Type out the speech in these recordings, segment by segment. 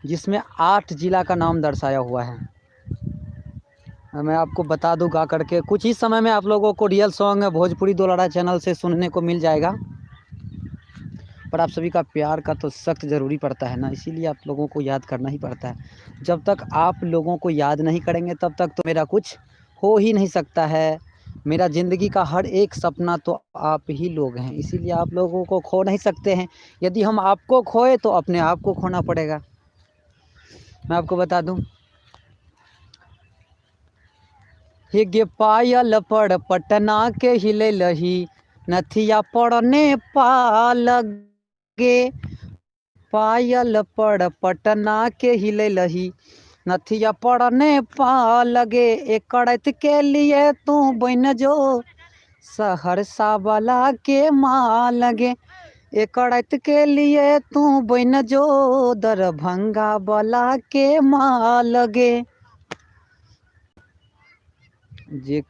जिसमें 8 जिला का नाम दर्शाया हुआ है। मैं आपको बता दूं गा करके, कुछ ही समय में आप लोगों को रियल सॉन्ग भोजपुरी दुलारा चैनल से सुनने को मिल जाएगा। पर आप सभी का प्यार का तो सख्त ज़रूरी पड़ता है ना, इसीलिए आप लोगों को याद करना ही पड़ता है। जब तक आप लोगों को याद नहीं करेंगे तब तक तो मेरा कुछ हो ही नहीं सकता है। मेरा ज़िंदगी का हर एक सपना तो आप ही लोग हैं, इसीलिए आप लोगों को खो नहीं सकते हैं। यदि हम आपको खोए तो अपने आप को खोना पड़ेगा। मैं आपको बता दूं, हे गे पायल पड़ पटना के हिले लही, नथिया पड़ नेपाल गे। पायल पड़ पटना के हिले लही, नथिया पड़ नेपाल गे। एकड़त के लिए तू बन जो सहरसा वाला के माल गे। एकड़त के लिए तू बन जो दरभंगा वाला के माल गे। जे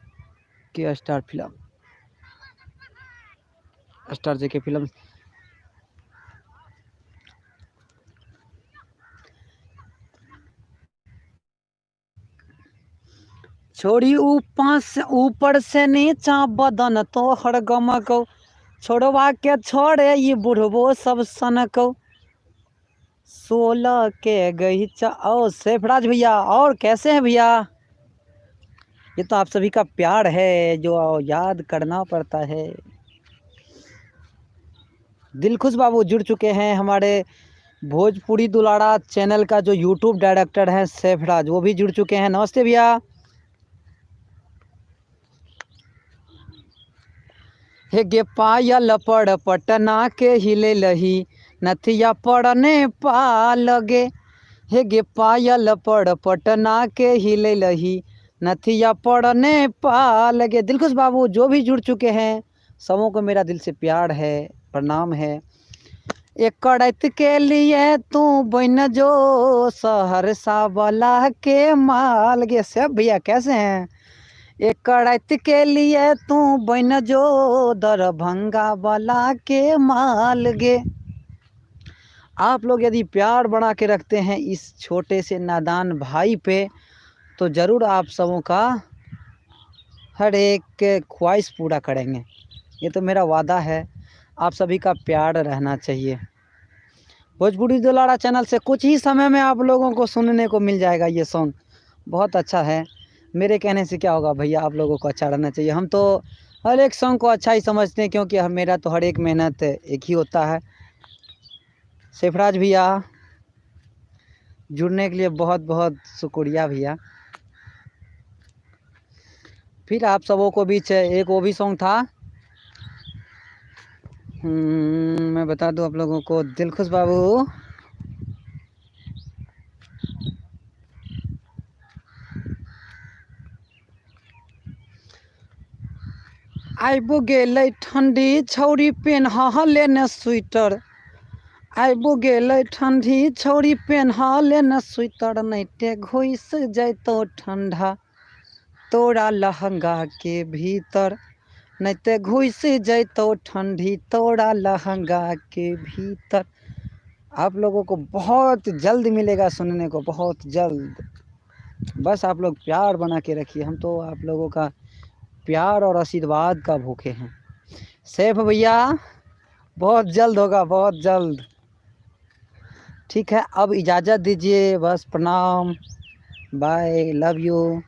के स्टार फिल्म, स्टार जे के फिल्म। छोड़ी ऊपर से नीचा बदन तो हर गमको, छोड़वा के छोड़े ये बुढ़बो सब सनको। 16 के गई ओ सैफराज भैया, और कैसे हैं भैया? ये तो आप सभी का प्यार है जो याद करना पड़ता है। दिलखुश बाबू जुड़ चुके हैं हमारे भोजपुरी दुलारा चैनल का जो यूट्यूब डायरेक्टर है सैफराज, वो भी जुड़ चुके हैं। नमस्ते भैया। हे गे पायल पड़ पटना के हिले लही, नथिया पड़ नेपाल गे। हे गे पायल पड़ पटना के हिले लही, नथिया पड़ नेपाल गे। दिलखुश बाबू जो भी जुड़ चुके हैं सबों को मेरा दिल से प्यार है, प्रणाम है। एकड़त के लिए तू बन जो सहरसा वाला के माल गे। सब भैया कैसे हैं? एकड़त के लिए तू बन जो दरभंगा वाला के माल गे। आप लोग यदि प्यार बना के रखते हैं इस छोटे से नादान भाई पे, तो ज़रूर आप सबों का हर एक ख्वाहिश पूरा करेंगे। ये तो मेरा वादा है। आप सभी का प्यार रहना चाहिए। भोजपुरी दुलारा चैनल से कुछ ही समय में आप लोगों को सुनने को मिल जाएगा ये सॉन्ग। बहुत अच्छा है। मेरे कहने से क्या होगा भैया, आप लोगों को अच्छा रहना चाहिए। हम तो हर एक सॉन्ग को अच्छा ही समझते हैं, क्योंकि मेरा तो हर एक मेहनत एक ही होता है। सैफराज भैया जुड़ने के लिए बहुत बहुत शुक्रिया भैया। फिर आप सबों को बीच एक वो भी सॉन्ग था, मैं बता दूं आप लोगों को। दिलखुश बाबू आइबो गेलै ठंडी छौरी पेन्हा लेने स्वेटर। आइबो गेलै ठंडी छौरी पेन्हा लेने स्वेटर, नैते घुस जैतो ठंडा तोरा लहंगा के भीतर। नैते घुस जैतो ठंडी तोरा लहंगा के भीतर। आप लोगों को बहुत जल्द मिलेगा सुनने को, बहुत जल्द। बस आप लोग प्यार बना के रखिए। हम तो आप लोगों का प्यार और आशीर्वाद का भूखे हैं। सैफ भैया बहुत जल्द होगा, बहुत जल्द। ठीक है, अब इजाज़त दीजिए। बस प्रणाम, बाय, लव यू।